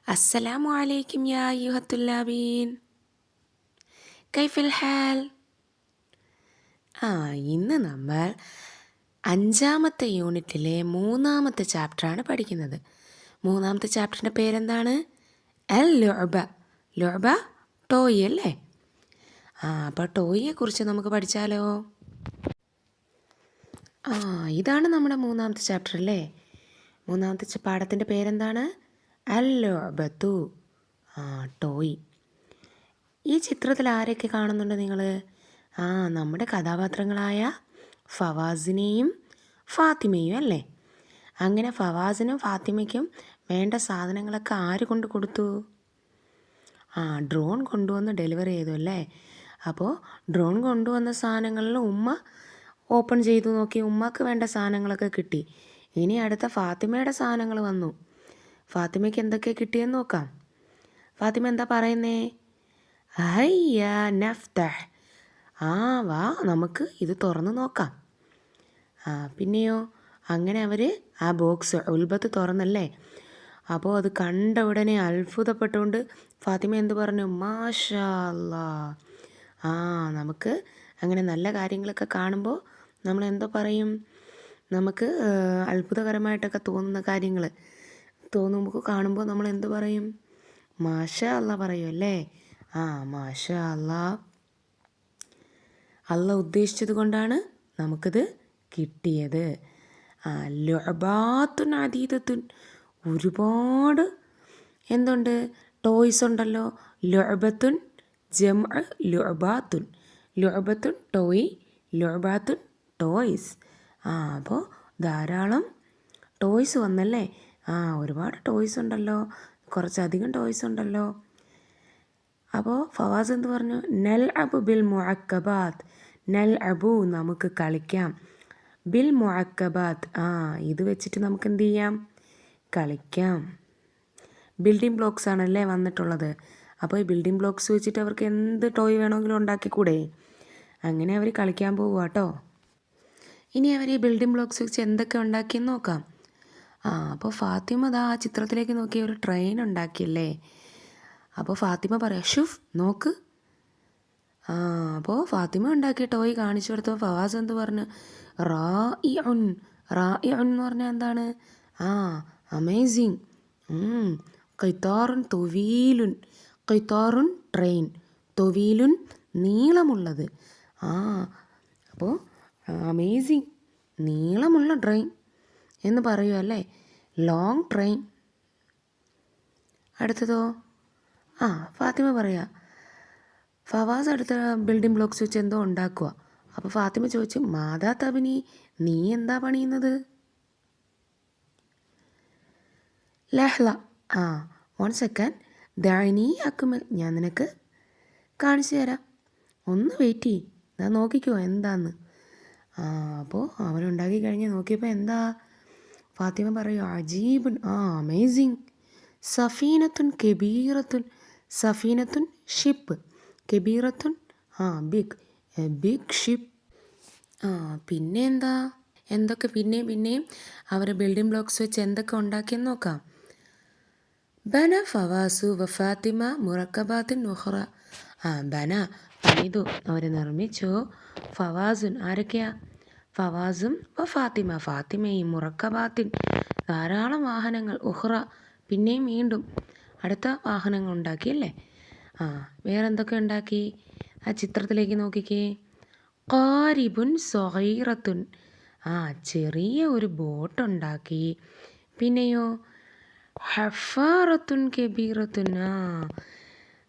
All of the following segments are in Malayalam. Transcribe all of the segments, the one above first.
السلام عليكم يا أيها الطلابين. كيف الحال؟ ഇന്ന് നമ്മൾ 5ാമത്തെ യൂണിറ്റിലെ 3ാമത്തെ ചാപ്റ്ററാണ് പഠിക്കുന്നത്. 3ാമത്തെ ചാപ്റ്ററിൻ്റെ പേരെന്താണ്? അൽ ലുഅബ. ലുഅബ ടോയ് അല്ലേ? അപ്പോൾ ടോയിയെക്കുറിച്ച് നമുക്ക് പഠിച്ചാലോ? ഇതാണ് നമ്മുടെ 3ാമത്തെ ചാപ്റ്റർ അല്ലേ? 3ാമത്തെ പാഠത്തിൻ്റെ പേരെന്താണ്? അൽ ലുഅബത്തു. ടോയ്. ഈ ചിത്രത്തിൽ ആരൊക്കെ കാണുന്നുണ്ട് നിങ്ങൾ? നമ്മുടെ കഥാപാത്രങ്ങളായ ഫവാസിനെയും ഫാത്തിമയും അല്ലേ? അങ്ങനെ ഫവാസിനും ഫാത്തിമയ്ക്കും വേണ്ട സാധനങ്ങളൊക്കെ ആര് കൊണ്ട് കൊടുത്തു? ഡ്രോൺ കൊണ്ടുവന്ന് ഡെലിവറി ചെയ്തു അല്ലേ? അപ്പോൾ ഡ്രോൺ കൊണ്ടുവന്ന സാധനങ്ങളിൽ ഉമ്മ ഓപ്പൺ ചെയ്തു നോക്കി, ഉമ്മക്ക് വേണ്ട സാധനങ്ങളൊക്കെ കിട്ടി. ഇനി അടുത്ത ഫാത്തിമയുടെ സാധനങ്ങൾ വന്നു. ഫാത്തിമയ്ക്ക് എന്തൊക്കെ കിട്ടിയെന്ന് നോക്കാം. ഫാത്തിമ എന്താ പറയുന്നേ? ഹയ്യ നഫ്തഹ്. വാ നമുക്ക് ഇത് തുറന്ന് നോക്കാം. പിന്നെയോ അങ്ങനെ അവർ ആ ബോക്സ് ഉൽബത്ത് തുറന്നല്ലേ? അപ്പോൾ അത് കണ്ട ഉടനെ അത്ഭുതപ്പെട്ടുകൊണ്ട് ഫാത്തിമ എന്ത് പറഞ്ഞു? മാഷാ അല്ലാ. നമുക്ക് അങ്ങനെ നല്ല കാര്യങ്ങളൊക്കെ കാണുമ്പോൾ നമ്മൾ എന്തോ പറയും? നമുക്ക് അത്ഭുതകരമായിട്ടൊക്കെ തോന്നുന്ന കാര്യങ്ങൾ തോന്നുമ്പോൾ കാണുമ്പോൾ നമ്മൾ എന്ത് പറയും? മാഷാ അല്ലാ പറയും അല്ലേ? മാഷാ അല്ലാ. അല്ല ഉദ്ദേശിച്ചത് കൊണ്ടാണ് നമുക്കിത് കിട്ടിയത്. ലുഅബാത്തുൻ അദീദത്തുൻ. ഒരുപാട് എന്തുണ്ട്? ടോയ്സ് ഉണ്ടല്ലോ. ലുഅബത്തുൻ ജംഅ ലുഅബാത്തുൻ. ലുഅബത്തുൻ ടോയ്, ലുഅബാത്തുൻ ടോയ്സ്. അപ്പോൾ ധാരാളം ടോയ്സ് വന്നല്ലേ? ഒരുപാട് ടോയ്സ് ഉണ്ടല്ലോ, കുറച്ചധികം ടോയ്സ് ഉണ്ടല്ലോ. അപ്പോൾ ഫവാസ് എന്ത് പറഞ്ഞു? നൽ അബു ബിൽ മുഅക്കബാത്ത്. നൽ അബു നമുക്ക് കളിക്കാം. ബിൽ മുഅക്കബാത്ത് ഇത് വെച്ചിട്ട് നമുക്ക് എന്ത് ചെയ്യാം? കളിക്കാം. ബിൽഡിംഗ് ബ്ലോക്സ് ആണല്ലേ വന്നിട്ടുള്ളത്. അപ്പോൾ ഈ ബിൽഡിംഗ് ബ്ലോക്സ് വെച്ചിട്ട് അവർക്ക് എന്ത് ടോയ് വേണമെങ്കിലും ഉണ്ടാക്കിക്കൂടെ? അങ്ങനെ അവർ കളിക്കാൻ പോവുക കേട്ടോ. ഇനി അവർ ഈ ബിൽഡിംഗ് ബ്ലോക്സ് വെച്ച് എന്തൊക്കെ ഉണ്ടാക്കിയെന്ന് നോക്കാം. അപ്പോൾ ഫാത്തിമ ആ ചിത്രത്തിലേക്ക് നോക്കി ഒരു ട്രെയിൻ ഉണ്ടാക്കിയല്ലേ? അപ്പോൾ ഫാത്തിമ പറയാം, ഷുഫ് നോക്ക്. അപ്പോൾ ഫാത്തിമ ഉണ്ടാക്കിയ ടോയ് കാണിച്ചു കൊടുത്തപ്പോൾ ഫവാസ് എന്ത് പറഞ്ഞു? റാഇഉൻ. റാഇഉൻ എന്ന് പറഞ്ഞാൽ എന്താണ്? അമേസിങ്. ഖിത്താറുൻ തൊവീലുൻ. ഖിത്താറുൻ ട്രെയിൻ, തൊവീലുൻ നീളമുള്ളത്. അപ്പോൾ അമേസിങ് നീളമുള്ള ട്രെയിൻ എന്ന് പറയുമല്ലേ? Long train. അടുത്തതോ? ഫാത്തിമ പറയാ. ഫവാസ് അടുത്ത ബിൽഡിംഗ് ബ്ലോക്സ് വെച്ച് എന്തോ ഉണ്ടാക്കുക. അപ്പോൾ ഫാത്തിമ ചോദിച്ചു, മാതാ തബിനി, നീ എന്താ പണിയുന്നത്? ലഹ്ല. 1 സെക്കൻഡ്. ദാനി അക്കുമൽ, ഞാൻ നിനക്ക് കാണിച്ചു തരാം. ഒന്ന് വെയിറ്റ് ചെയ്യ്. ഞാൻ നോക്കിക്കോ എന്താന്ന്. അപ്പോൾ അവനുണ്ടാക്കി കഴിഞ്ഞ് നോക്കിയപ്പോൾ എന്താ? ഫാത്തിമ പറയൂ, അജീബുൻ. അമേസിങ്. സഫീനത്തുൻ കബീറത്തുൻ. സഫീനത്തുൻ ഷിപ്പ്, കബീറത്തുൻ ബിഗ് ഷിപ്പ്. പിന്നെ എന്താ? എന്തൊക്കെ പിന്നെയും അവർ ബിൽഡിംഗ് ബ്ലോക്സ് വെച്ച് എന്തൊക്കെ ഉണ്ടാക്കിയെന്ന് നോക്കാം. ബന ഫവാസു വ ഫാത്തിമ മുറക്കബാത്തിൻ ഉഖ്റ. ബന പണിതു, അവർ നിർമ്മിച്ചു. ഫവാസുൻ ആരൊക്കെയാ? ഫവാസും വ ഫാത്തിമ ഫാത്തിമയും. മുറക്കബാത്തിൻ ധാരാളം വാഹനങ്ങൾ. ഉഖ്റ പിന്നെയും വീണ്ടും അടുത്ത വാഹനങ്ങൾ ഉണ്ടാക്കിയല്ലേ? വേറെന്തൊക്കെ ഉണ്ടാക്കി? ആ ചിത്രത്തിലേക്ക് നോക്കിക്കേ. ഖാരിബുൻ സഗീറത്തുൻ. ചെറിയ ഒരു ബോട്ടുണ്ടാക്കി. പിന്നെയോ ഹഫാറത്തുൻ കബീറത്തുൻ.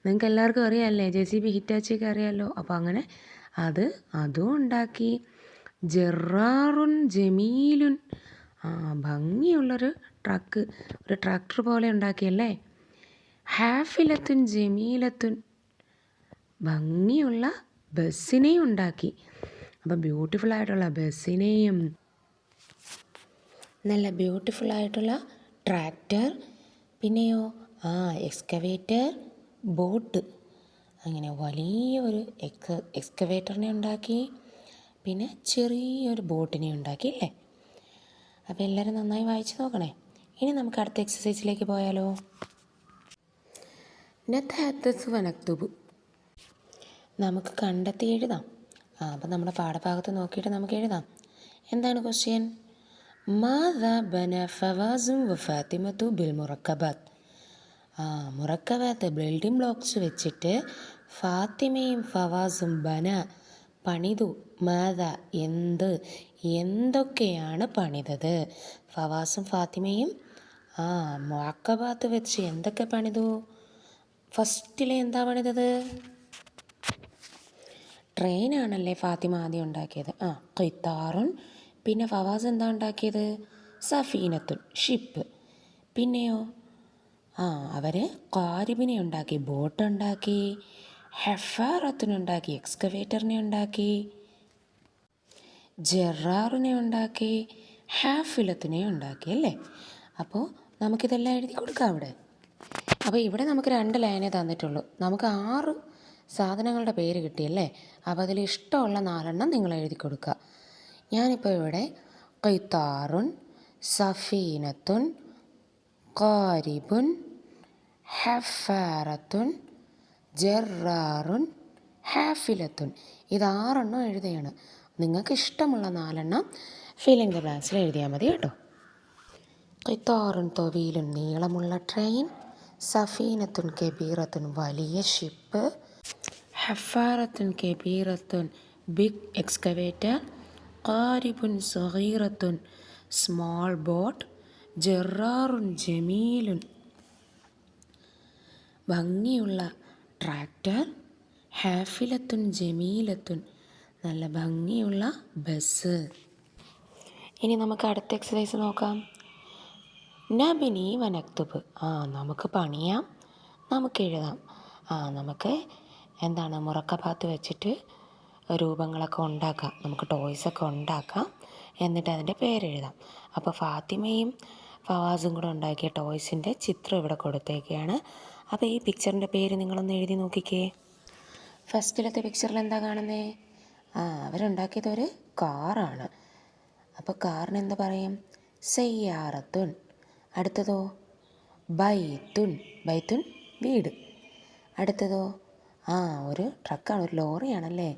നിങ്ങൾക്ക് എല്ലാവർക്കും അറിയാമല്ലേ, JCB ഹിറ്റാച്ചിയൊക്കെ അറിയാമല്ലോ. അപ്പോൾ അങ്ങനെ അതും ഉണ്ടാക്കി. ജറാറുൻ ജമീലുൻ. ഭംഗിയുള്ളൊരു ട്രക്ക്, ഒരു ട്രാക്ടർ പോലെ ഉണ്ടാക്കിയല്ലേ? ഹാഫിലത്തുൻ ജമീലത്തുൻ. ഭംഗിയുള്ള ബസ്സിനെയും ഉണ്ടാക്കി. അപ്പോൾ ബ്യൂട്ടിഫുള്ളായിട്ടുള്ള ബസ്സിനെയും, നല്ല ബ്യൂട്ടിഫുള്ളായിട്ടുള്ള ട്രാക്ടർ, പിന്നെയോ എക്സ്കവേറ്റർ, ബോട്ട്. അങ്ങനെ വലിയൊരു എക്സ്കവേറ്ററിനെ ഉണ്ടാക്കി. പിന്നെ ചെറിയൊരു ബോട്ടിനെ ഉണ്ടാക്കി അല്ലേ? അപ്പോൾ എല്ലാവരും നന്നായി വായിച്ച് നോക്കണേ. ഇനി നമുക്ക് അടുത്ത എക്സസൈസിലേക്ക് പോയാലോ? നതഹദ്ദസു വനക്തുബു. നമുക്ക് കണ്ടെത്തി എഴുതാം. അപ്പം നമ്മുടെ പാഠഭാഗത്ത് നോക്കിയിട്ട് നമുക്ക് എഴുതാം. എന്താണ് ക്വസ്റ്റ്യൻ? മാദാ ബന ഫവാസും വ ഫാത്തിമത്തു ബിൽ മുറക്കബാത്ത്. മുറക്കബാത്ത് ബിൽഡിംഗ് ബ്ലോക്സ് വെച്ചിട്ട് ഫാത്തിമയും ഫവാസും ബന പണിതു. മാദ എന്തൊക്കെയാണ് പണിതത്? ഫവാസും ഫാത്തിമയും മുറക്കബാത്ത് വെച്ച് എന്തൊക്കെ പണിതു? ഫസ്റ്റിലെ എന്താ പണിതത്? ട്രെയിനാണല്ലേ ഫാത്തിമ ആദ്യം ഉണ്ടാക്കിയത്. ഖിത്താറുൻ. പിന്നെ ഫവാസ് എന്താ ഉണ്ടാക്കിയത്? സഫീനത്തുൻ, ഷിപ്പ്. പിന്നെയോ അവർ ഖാരിബിനെ ഉണ്ടാക്കി, ബോട്ടുണ്ടാക്കി. ഹെഫാറത്തിനുണ്ടാക്കി, എക്സ്കവേറ്ററിനെ ഉണ്ടാക്കി. ജറാറിനെ ഉണ്ടാക്കി. ഹാഫിലത്തിനെ ഉണ്ടാക്കി അല്ലേ? അപ്പോൾ നമുക്കിതെല്ലാം എഴുതി കൊടുക്കാം അവിടെ. അപ്പോൾ ഇവിടെ നമുക്ക് 2 ലൈനേ തന്നിട്ടുള്ളൂ. നമുക്ക് 6 സാധനങ്ങളുടെ പേര് കിട്ടിയല്ലേ? അപ്പോൾ അതിൽ ഇഷ്ടമുള്ള 4 നിങ്ങൾ എഴുതി കൊടുക്കുക. ഞാനിപ്പോൾ ഇവിടെ ഖിത്താറുൻ, സഫീനത്തുൻ, ഖാരിബുൻ, ഹഫാറത്തുൻ, ജറാറുൻ, ഹാഫിലത്തുൻ, ഇത് 6 എഴുതുകയാണ്. നിങ്ങൾക്ക് ഇഷ്ടമുള്ള 4 ഫില്ലിംഗ് ദ ബ്ലാങ്ക്സിൽ എഴുതിയാൽ മതി കേട്ടോ. ഖിത്താറുൻ തൊവീലുൻ, നീളമുള്ള ട്രെയിൻ. സഫീനത്തുൻ കബീറത്തുൻ, വലിയ ഷിപ്പ്. ഹഫാറത്തുൻ കബീറത്തുൻ, ബിഗ് എക്സ്കവേറ്റർ. ഖാരിബുൻ സഗീറത്തുൻ, സ്മോൾ ബോട്ട്. ജറാറുൻ ജമീലുൻ, ഭംഗിയുള്ള ട്രാക്ടർ. ഹാഫിലത്തുൻ ജമീലത്തുൻ, നല്ല ഭംഗിയുള്ള ബസ്. ഇനി നമുക്ക് അടുത്ത എക്സസൈസ് നോക്കാം. നബിനി വനക്തുബ്. നമുക്ക് പണിയാം, നമുക്ക് എഴുതാം. നമുക്ക് എന്താണ് മുറക്കബാത്ത് വെച്ചിട്ട് രൂപങ്ങളൊക്കെ ഉണ്ടാക്കാം, നമുക്ക് ടോയ്സൊക്കെ ഉണ്ടാക്കാം, എന്നിട്ട് അതിൻ്റെ പേരെഴുതാം. അപ്പോൾ ഫാത്തിമയും ഫവാസും കൂടെ ഉണ്ടാക്കിയ ടോയ്സിൻ്റെ ചിത്രം ഇവിടെ കൊടുത്തേക്കാണ്. അപ്പോൾ ഈ പിക്ചറിൻ്റെ പേര് നിങ്ങളൊന്ന് എഴുതി നോക്കിക്കേ. ഫസ്റ്റിലത്തെ പിക്ചറിൽ എന്താ കാണുന്നത്? അവരുണ്ടാക്കിയത് ഒരു കാറാണ്. അപ്പോൾ കാറിന് എന്താ പറയും? സയ്യാറത്തുൻ. അടുത്തതോ ബൈത്തുൻ. ബൈത്തുൻ വീട്. അടുത്തതോ ഒരു ട്രക്കാണ്, ഒരു ലോറിയാണല്ലേ.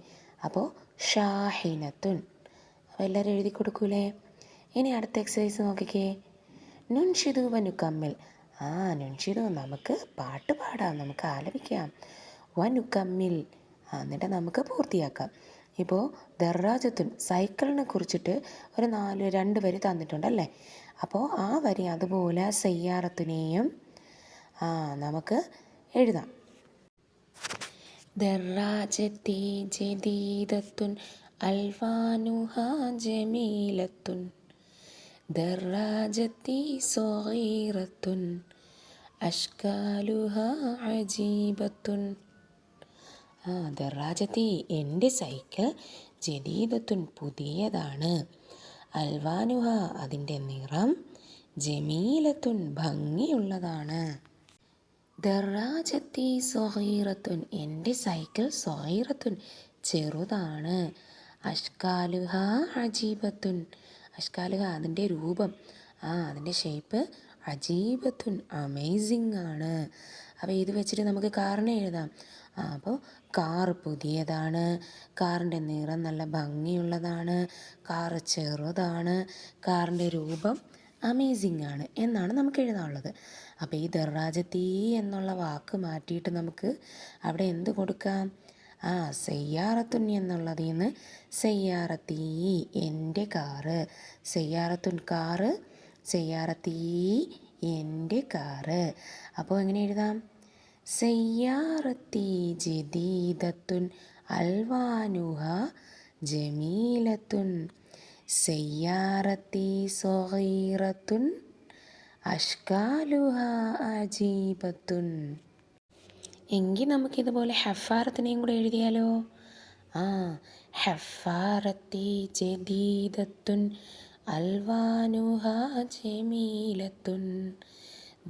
അപ്പോൾ ഷാഹിനത്തുൻ. അപ്പോൾ എല്ലാവരും എഴുതി കൊടുക്കൂലേ? ഇനി അടുത്ത എക്സസൈസ് നോക്കിക്കേ. നുൻഷിദു വനുക്കമ്മിൽ. നുൻഷിദു, നമുക്ക് പാട്ട് പാടാം, നമുക്ക് ആലപിക്കാം. വനുക്കമ്മിൽ, എന്നിട്ട് നമുക്ക് പൂർത്തിയാക്കാം. ഇപ്പോൾ ദറാജത്തുൻ, സൈക്കിളിനെ കുറിച്ചിട്ട് ഒരു 2 വരി തന്നിട്ടുണ്ടല്ലേ. അപ്പോൾ ആ വരി അതുപോലെ സയ്യാറത്തിനെയും നമുക്ക് എഴുതാം. ദറാജത്തി ജദീദത്തുൻ അൽവാനുഹ ജമീലത്തുൻ. ദറാജത്തി സഗീറത്തുൻ അഷ്കാലുഹ അജീബത്തുൻ. ദറാജത്തി, എൻ്റെ സൈക്കിൾ. ജദീദത്തുൻ, പുതിയതാണ്. അൽവാനുഹ, അതിൻ്റെ നിറം. ജമീലത്തുൻ, ഭംഗിയുള്ളതാണ്. ദറാജത്തി സഗീറത്തുൻ, എൻ്റെ സൈക്കിൾ. സഗീറത്തുൻ, ചെറുതാണ്. അഷ്കാലുഹ അജീബത്തുൻ. അഷ്കാലുഹ, അതിൻ്റെ രൂപം, അതിൻ്റെ ഷേപ്പ്. അജീബത്തുൻ, അമേസിങ് ആണ്. അപ്പോൾ ഇത് വെച്ചിട്ട് നമുക്ക് കാറിനെ എഴുതാം. അപ്പോൾ കാറ് പുതിയതാണ്, കാറിൻ്റെ നിറം നല്ല ഭംഗിയുള്ളതാണ്, കാറ് ചെറുതാണ്, കാറിൻ്റെ രൂപം അമേസിങ് ആണ് എന്നാണ് നമുക്ക് എഴുതാനുള്ളത്. അപ്പോൾ ഈ ദറാജത്തി എന്നുള്ള വാക്ക് മാറ്റിയിട്ട് നമുക്ക് അവിടെ എന്ത് കൊടുക്കാം? സയ്യാറത്തുൻ എന്നുള്ളതിൽ നിന്ന് സയ്യാറത്തീ, എൻ്റെ കാറ്. സയ്യാറത്തുൻ കാറ്, സയ്യാറത്തീ എൻ്റെ കാറ്. അപ്പോൾ എങ്ങനെ എഴുതാം? സയ്യാറത്തി ജദീദത്തുൻ അൽവാനുഹ ജമീലത്തുൻ. സയ്യാറത്തി സഗീറത്തുൻ അഷ്കാലുഹ അജീബത്തുൻ. എങ്കിൽ നമുക്കിതുപോലെ ഹഫാറത്തിനെയും കൂടെ എഴുതിയാലോ? ഹഫാറത്തി ജദീദത്തുൻ അൽവാനുഹ ജമീലത്തുൻ.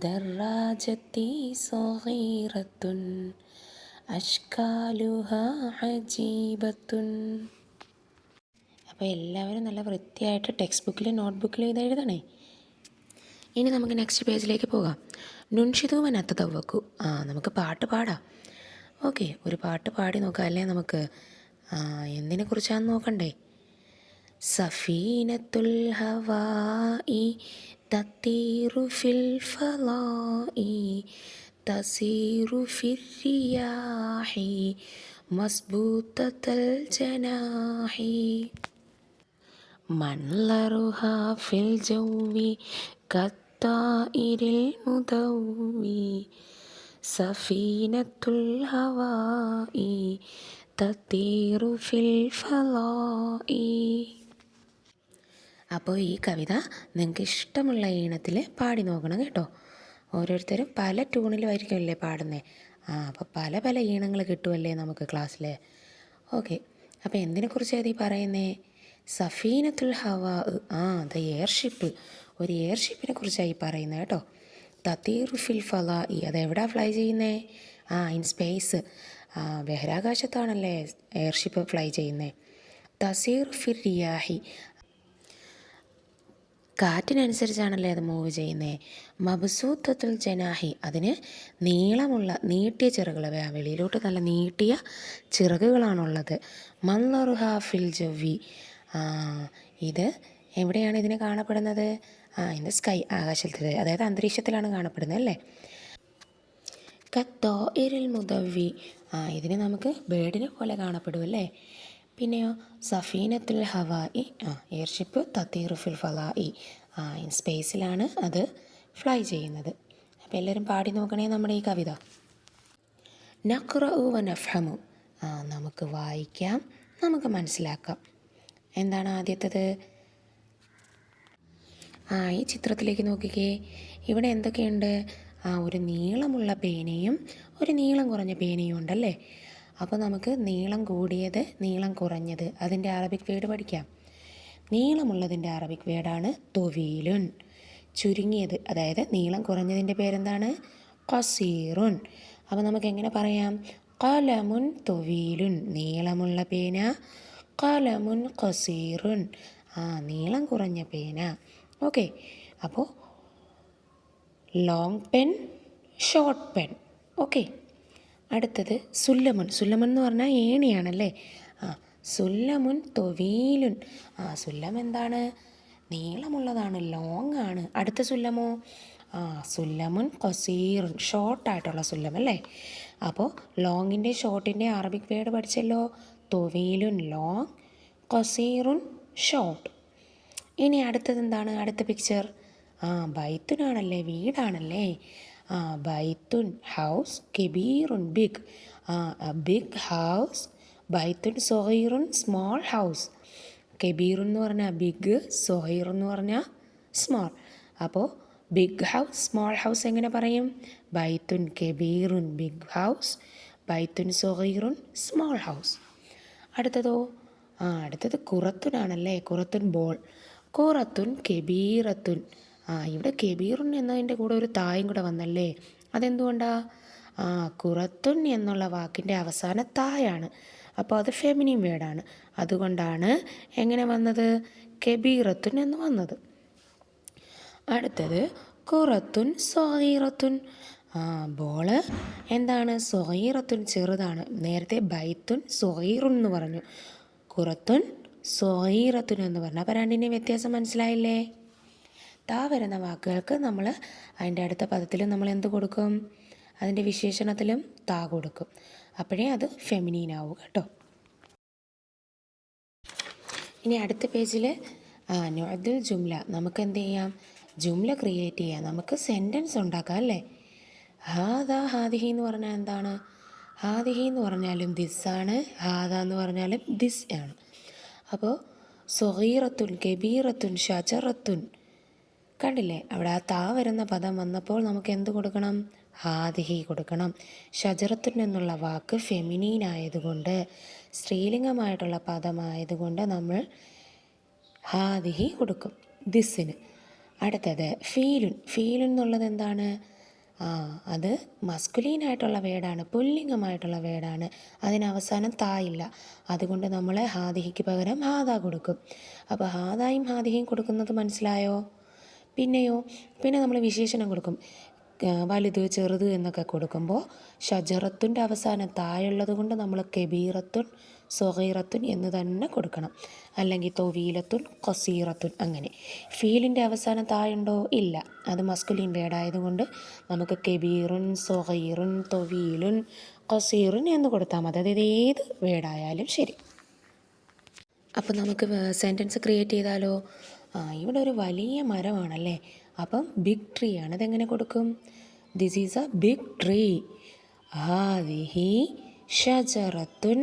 ദറാജത്തി സഗീറത്തുൻ അഷ്കാലുഹ അജീബത്തുൻ. അപ്പോൾ എല്ലാവരും നല്ല വൃത്തിയായിട്ട് ടെക്സ്റ്റ് ബുക്കിലും നോട്ട് ബുക്കിലും ഇത് എഴുതണേ. ഇനി നമുക്ക് നെക്സ്റ്റ് പേജിലേക്ക് പോകാം. നുൻഷിതുവൻ അത്തതവക്കു. നമുക്ക് പാട്ട് പാടാം. ഓക്കെ, ഒരു പാട്ട് പാടി നോക്കാം അല്ലേ നമുക്ക്. എന്തിനെ കുറിച്ചാണെന്ന് നോക്കണ്ടേ. സഫീനത്തുൽ ഹവാഇ തത്തീറു ഫിൽ ഫളാഇ തസീറു ഫിർരിയാഹി മസ്ബൂത്തത്തൽ ജനാഹി മൻലറുഹാ ഫിൽ ജൗവി കത്താഇരിൽ മുദവ്വി സഫീനത്തുൽ ഹവാഇ തത്തീറു ഫിൽ ഫളാഇ. അപ്പോൾ ഈ കവിത നിങ്ങൾക്ക് ഇഷ്ടമുള്ള ഈണത്തിൽ പാടി നോക്കണം കേട്ടോ. ഓരോരുത്തരും പല ട്യൂണിലുമായിരിക്കുമല്ലേ പാടുന്നത്. അപ്പോൾ പല പല ഈണങ്ങൾ കിട്ടുമല്ലേ നമുക്ക് ക്ലാസ്സിൽ. ഓക്കെ, അപ്പോൾ എന്തിനെക്കുറിച്ചാണ് ഈ പറയുന്നത്? സഫീനത്തുൽ ഹവാ, ദ എയർഷിപ്പ്, ഒരു എയർഷിപ്പിനെ കുറിച്ചാണ് ഈ പറയുന്നത് കേട്ടോ. തത്തീറു ഫിൽ ഫളാഇ, അതെവിടാ ഫ്ലൈ ചെയ്യുന്നത്? ഇൻ സ്പേസ്, ബഹിരാകാശത്താണല്ലേ എയർഷിപ്പ് ഫ്ലൈ ചെയ്യുന്നത്. തസീർ ഫിർ റിയാഹി, കാറ്റിനനുസരിച്ചാണല്ലേ അത് മൂവ് ചെയ്യുന്നത്. മബ്സൂത്തത്തുൽ ജനാഹി, അതിന് നീട്ടിയ ചിറകുകൾ, വെളിയിലോട്ട് നല്ല നീട്ടിയ ചിറകുകളാണുള്ളത്. മൻലറുഹ ഫിൽ ജവ്വി, ഇത് എവിടെയാണ് ഇതിന് കാണപ്പെടുന്നത്? ഇൻ ദ സ്കൈ, ആകാശത്തിൽ, അതായത് അന്തരീക്ഷത്തിലാണ് കാണപ്പെടുന്നത് അല്ലേ. കത്താഇരിൽ മുദവ്വി, ഇതിന് നമുക്ക് ബേഡിനെ പോലെ കാണപ്പെടും അല്ലേ. പിന്നെയോ സഫീനത്തുൽ ഹവാഇ, എയർഷിപ്പ് തത്തീറു ഫിൽ ഫളാഇ, ഇൻ സ്പേസിലാണ് അത് ഫ്ലൈ ചെയ്യുന്നത്. അപ്പോൾ എല്ലാവരും പാടി നോക്കണേ നമ്മുടെ ഈ കവിത. നഖ്റഉ വ നഫ്ഹമു, നമുക്ക് വായിക്കാം, നമുക്ക് മനസ്സിലാക്കാം. എന്താണ് ആദ്യത്തേത്? ഈ ചിത്രത്തിലേക്ക് നോക്കിക്കേ. ഇവിടെ എന്തൊക്കെയുണ്ട്? ഒരു നീളമുള്ള പേനയും ഒരു നീളം കുറഞ്ഞ പേനയും ഉണ്ടല്ലേ. അപ്പോൾ നമുക്ക് നീളം കൂടിയത്, നീളം കുറഞ്ഞത്, അതിൻ്റെ അറബിക് വേർഡ് പഠിക്കാം. നീളമുള്ളതിൻ്റെ അറബിക് വേർഡാണ് തൊവീലുൻ. ചുരുങ്ങിയത്, അതായത് നീളം കുറഞ്ഞതിൻ്റെ പേരെന്താണ്? ഖസീറുൻ. അപ്പോൾ നമുക്ക് എങ്ങനെ പറയാം? ഖലമുൻ തൊവീലുൻ, നീളമുള്ള പേന. ഖലമുൻ ഖസീറുൻ, നീളം കുറഞ്ഞ പേന. ഓക്കെ, അപ്പോൾ long pen, short pen. Okay, അടുത്തത് സുല്ലമുൻ. സുല്ലമുൻ എന്ന് പറഞ്ഞാൽ ഏണിയാണല്ലേ. സുല്ലമുൻ തൊവീലുൻ, സുല്ലം എന്താണ്? നീളമുള്ളതാണ്, ലോങ് ആണ്. അടുത്ത സുല്ലമോ? സുല്ലമുൻ ഖസീറുൻ, ഷോർട്ടായിട്ടുള്ള സുല്ലം അല്ലേ. അപ്പോൾ ലോങ്ങിൻ്റെ ഷോർട്ടിൻ്റെ അറബിക് വേർഡ് പഠിച്ചല്ലോ. തൊവീലുൻ ലോങ്, ഖസീറുൻ ഷോർട്ട്. ഇനി അടുത്തത് എന്താണ്? അടുത്ത പിക്ചർ ബൈത്തുനാണല്ലേ, വീടാണല്ലേ. ബൈത്തുൻ ഹൗസ്, കെബീറുൻ ബിഗ്, ബിഗ് ഹൗസ്. ബൈത്തുൻ സൊഹീറുൻ സ്മോൾ ഹൗസ്. കെബീറുൻ എന്ന് പറഞ്ഞാൽ ബിഗ്, സൊഹീർ എന്ന് പറഞ്ഞാൽ സ്മോൾ. അപ്പോൾ ബിഗ് ഹൗസ്, സ്മോൾ ഹൗസ് എങ്ങനെ പറയും? ബൈത്തുൻ കെബീറുൻ ബിഗ് ഹൗസ്, ബൈത്തുൻ സൊഹീറുൻ സ്മോൾ ഹൗസ്. അടുത്തതോ? അടുത്തത് കുറത്തുനാണല്ലേ, കുറത്തുൻ ബോൾ. കുറത്തുൻ കെബീറത്തുൻ, ഇവിടെ കെബീറുൻ എന്നതിൻ്റെ കൂടെ ഒരു തായും കൂടെ വന്നല്ലേ. അതെന്തുകൊണ്ടാ? കുറത്തുൻ എന്നുള്ള വാക്കിൻ്റെ അവസാന തായാണ്. അപ്പോൾ അത് ഫെമിനിൻ വേർഡാണ്. അതുകൊണ്ടാണ് എങ്ങനെ വന്നത്? കെബീറത്തുൻ എന്ന് വന്നത്. അടുത്തത് കുറത്തുൻ സൊഹീറത്തുൻ, ബോള് എന്താണ്? സൊഹീറത്തുൻ ചെറുതാണ്. നേരത്തെ ബൈത്തുൻ സൊഹീറുൻ എന്ന് പറഞ്ഞു, കുറത്തുൻ സൊഹീറത്തുൻ എന്ന് പറഞ്ഞു. അപ്പോൾ രണ്ടിൻ്റെയും വ്യത്യാസം മനസ്സിലായില്ലേ? വരുന്ന വാക്കുകൾക്ക് നമ്മൾ അതിൻ്റെ അടുത്ത പദത്തിൽ നമ്മൾ എന്ത് കൊടുക്കും? അതിൻ്റെ വിശേഷണത്തിലും കൊടുക്കും. അപ്പോഴേ അത് ഫെമിനീൻ ആവും കേട്ടോ. ഇനി അടുത്ത പേജിൽ നുഅദ്ദുൽ ജുംല, നമുക്ക് എന്ത് ചെയ്യാം? ജുംല ക്രിയേറ്റ് ചെയ്യാം, നമുക്ക് സെൻറ്റൻസ് ഉണ്ടാക്കാം അല്ലേ. ഹാദാ ഹാദിഹി എന്ന് പറഞ്ഞാൽ എന്താണ്? ഹാദിഹി എന്ന് പറഞ്ഞാലും ദിസ്സാണ്, ഹാദ എന്ന് പറഞ്ഞാലും ദിസ് ആണ്. അപ്പോൾ സൊഹീറത്തുൻ, കബീറത്തുൻ, ഷജറത്തുൻ, കണ്ടില്ലേ? അവിടെ വരുന്ന പദം വന്നപ്പോൾ നമുക്ക് എന്ത് കൊടുക്കണം? ഹാദിഹി കൊടുക്കണം. ഷജറത്തുൻ എന്നുള്ള വാക്ക് ഫെമിനീൻ ആയതുകൊണ്ട്, സ്ത്രീലിംഗമായിട്ടുള്ള പദമായതുകൊണ്ട് നമ്മൾ ഹാദിഹി കൊടുക്കും ദിസ്സിന്. അടുത്തത് ഫീലുൻ. ഫീലുൻ എന്നുള്ളത് എന്താണ്? അത് മസ്കുലീനായിട്ടുള്ള വേർഡാണ്, പുല്ലിംഗമായിട്ടുള്ള വേർഡാണ്. അതിനവസാനം ഇല്ല. അതുകൊണ്ട് നമ്മൾ ഹാദിഹിക്ക് പകരം ഹാദ കൊടുക്കും. അപ്പോൾ ഹാദായും ഹാദിഹിയും കൊടുക്കുന്നത് മനസ്സിലായോ? പിന്നെ നമ്മൾ വിശേഷണം കൊടുക്കും. വലുത് ചെറുത് എന്നൊക്കെ കൊടുക്കുമ്പോൾ ഷജറത്തുൻ്റെ അവസാനം താഴെയുള്ളത് കൊണ്ട് നമ്മൾ കബീറത്തുൻ സൊഗീറത്തുൻ എന്ന് തന്നെ കൊടുക്കണം. അല്ലെങ്കിൽ തൊവീലത്തുൻ ഖസീറത്തുൻ അങ്ങനെ. ഫീലിൻ്റെ അവസാനം താഴുണ്ടോ? ഇല്ല. അത് മസ്കുലിൻ വേർഡായതുകൊണ്ട് നമുക്ക് കബീറുൻ സൊഗീറുൻ തൊവീലുൻ ഖസീറുൻ എന്ന് കൊടുത്താൽ മതി. അതായത് ഏത് വേർഡായാലും ശരി. അപ്പം നമുക്ക് സെൻറ്റൻസ് ക്രിയേറ്റ് ചെയ്താലോ? ഇവിടെ ഒരു വലിയ മരമാണല്ലേ, അപ്പം ബിഗ് ട്രീ ആണ്. അതെങ്ങനെ കൊടുക്കും? This is a big tree. ഹാദിഹി ഷജറത്തുൻ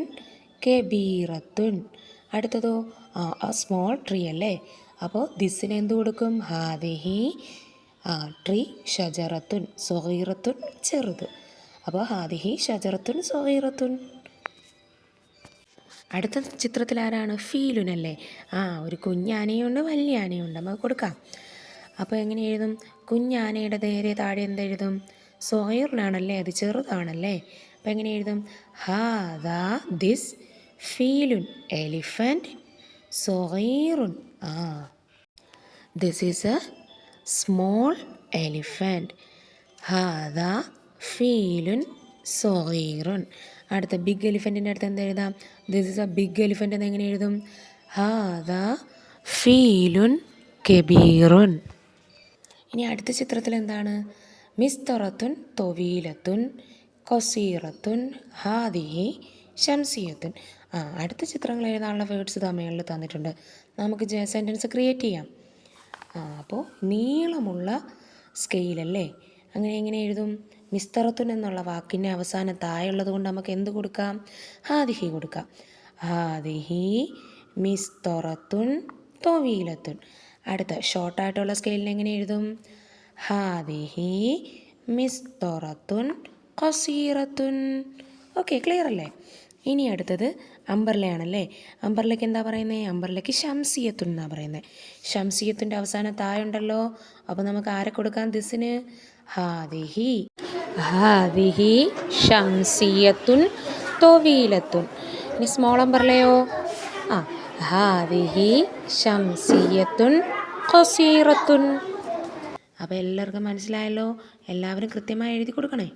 കബീറത്തുൻ. അടുത്തതോ സ്മോൾ ട്രീ അല്ലേ, അപ്പോൾ ദിസിന് എന്ത് കൊടുക്കും? ഹാദിഹി ട്രീ ഷജറത്തുൻ സൊഗീറത്തുൻ ചെറുത്. അപ്പോൾ ഹാദിഹി ഷജറത്തുൻ സൊഗീറത്തുൻ. അടുത്ത ചിത്രത്തിൽ ആരാണ്? ഫീലുനല്ലേ. ഒരു കുഞ്ഞാനയുണ്ട് വലിയ ആനയുണ്ട്. നമുക്ക് കൊടുക്കാം. അപ്പോൾ എങ്ങനെ എഴുതും? കുഞ്ഞാനയുടെ നേരെ താഴെ എന്തെഴുതും? സൊഗീറിനാണല്ലേ, അത് ചെറുതാണല്ലേ. അപ്പോൾ എങ്ങനെ എഴുതും? ഹാദാ ദിസ് ഫീലുൻ എലിഫൻറ്റ് സൊഗീറുൻ. This is a small elephant. ഹാദാ ഫീലുൻ സൊഗീറുൻ. അടുത്ത ബിഗ് എലിഫൻറ്റിൻ്റെ അടുത്ത് എന്ത് എഴുതാം? This is a big elephant എന്ന് എങ്ങനെ എഴുതും? ഹാദാ ഫീലുൻ കബീറുൻ. ഇനി അടുത്ത ചിത്രത്തിൽ എന്താണ്? മിസ്തറത്തുൻ തൊവീലത്തുൻ ഖസീറത്തുൻ ഹാദിഹി ഷംസിയത്തുൻ. അടുത്ത ചിത്രങ്ങൾ എഴുതാനുള്ള വേർഡ്സ് തമ്മിൽ തന്നിട്ടുണ്ട്. നമുക്ക് സെൻറ്റൻസ് ക്രിയേറ്റ് ചെയ്യാം. അപ്പോൾ നീളമുള്ള സ്കെയിലല്ലേ, അങ്ങനെ എങ്ങനെ എഴുതും? മിസ്തറത്തുൻ എന്നുള്ള വാക്കിൻ്റെ അവസാനം താഴെയുള്ളത് കൊണ്ട് നമുക്ക് എന്ത് കൊടുക്കാം? ഹാദിഹി കൊടുക്കാം. ഹാദിഹി മിസ്തറത്തുൻ തൊവീലത്തുൻ. അടുത്ത ഷോർട്ടായിട്ടുള്ള സ്കെയിലിന് എങ്ങനെ എഴുതും? ഹാദിഹി മിസ്തറത്തുൻ ഖസീറത്തുൻ. ഓക്കെ, ക്ലിയർ അല്ലേ? ഇനി അടുത്തത് അംബർലയാണല്ലേ. അംബർലയ്ക്ക് എന്താ പറയുന്നത്? അംബർലയ്ക്ക് ഷംസിയത്തുൻ എന്നാണ് പറയുന്നത്. ഷംസിയത്തിൻ്റെ അവസാനം താഴുണ്ടല്ലോ, അപ്പോൾ നമുക്ക് ആരെ കൊടുക്കാം? ദിസിന് ഹാദിഹി ഷംസിയത്തുൻ തൊവീലത്തുൻ. ഇനി സ്മോൾ അംബർലയോ? ഹാദിഹി ഷംസിയത്തുൻ ഖസീറത്തുൻ. അപ്പോൾ എല്ലാവർക്കും മനസ്സിലായല്ലോ? എല്ലാവരും കൃത്യമായി എഴുതി കൊടുക്കണേ.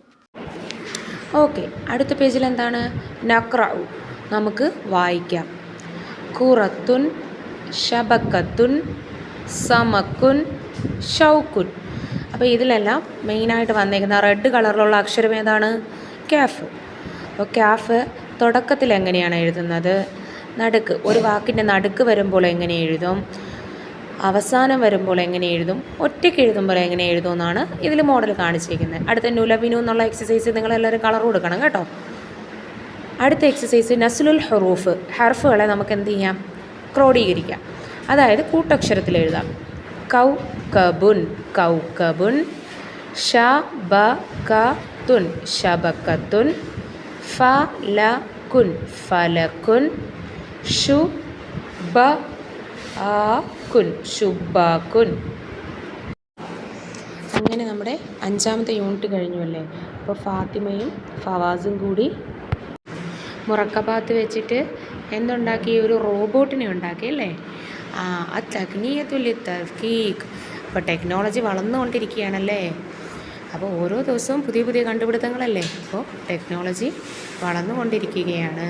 ഓക്കെ, അടുത്ത പേജിൽ എന്താണ്? നഖ്റഉ, നമുക്ക് വായിക്കാം. ഖുറത്തുൻ ഷബക്കത്തുൻ സമക്കുൻ ഷൗക്കുൻ. അപ്പോൾ ഇതിലെല്ലാം മെയിനായിട്ട് വന്നേക്കുന്ന റെഡ് കളറിലുള്ള അക്ഷരം ഏതാണ്? കാഫ്. അപ്പോൾ കാഫ് തുടക്കത്തിൽ എങ്ങനെയാണ് എഴുതുന്നത്? നടുക്ക്, ഒരു വാക്കിൻ്റെ നടുക്ക് വരുമ്പോൾ എങ്ങനെ എഴുതും, അവസാനം വരുമ്പോൾ എങ്ങനെ എഴുതും, ഒറ്റയ്ക്ക് എഴുതുമ്പോൾ എങ്ങനെ എഴുതും എന്നാണ് ഇതിൽ മോഡൽ കാണിച്ചിരിക്കുന്നത്. അടുത്ത നുലബിനു എന്നുള്ള എക്സസൈസ് നിങ്ങളെല്ലാവരും കളർ കൊടുക്കണം കേട്ടോ. അടുത്ത എക്സസൈസ് നസ്ലുൽ ഹുറൂഫ്, ഹർഫുകളെ നമുക്ക് എന്ത് ചെയ്യാം? ക്രോഡീകരിക്കാം. അതായത് കൂട്ടക്ഷരത്തിൽ എഴുതാം. കൗകബുൻ കൗകബുൻ, ഷബകത്തുൻ ഷബകത്തുൻ, ഫലകുൻ ഫലകുൻ, ഷുബകുൻ ഷുബകുൻ. അങ്ങനെ നമ്മുടെ 5ാമത്തെ യൂണിറ്റ് കഴിഞ്ഞു അല്ലേ. അപ്പോൾ ഫാത്തിമയും ഫവാസും കൂടി മുറക്കബാത്ത് വെച്ചിട്ട് എന്തുണ്ടാക്കി? ഒരു റോബോട്ടിനെ ഉണ്ടാക്കി അല്ലേ. തക്നീയത്തുൽ തഫ്കീക്ക്. അപ്പോൾ ടെക്നോളജി വളർന്നുകൊണ്ടിരിക്കുകയാണല്ലേ. അപ്പോൾ ഓരോ ദിവസവും പുതിയ പുതിയ കണ്ടുപിടുത്തങ്ങളല്ലേ. അപ്പോൾ ടെക്നോളജി വളർന്നുകൊണ്ടിരിക്കുകയാണ്.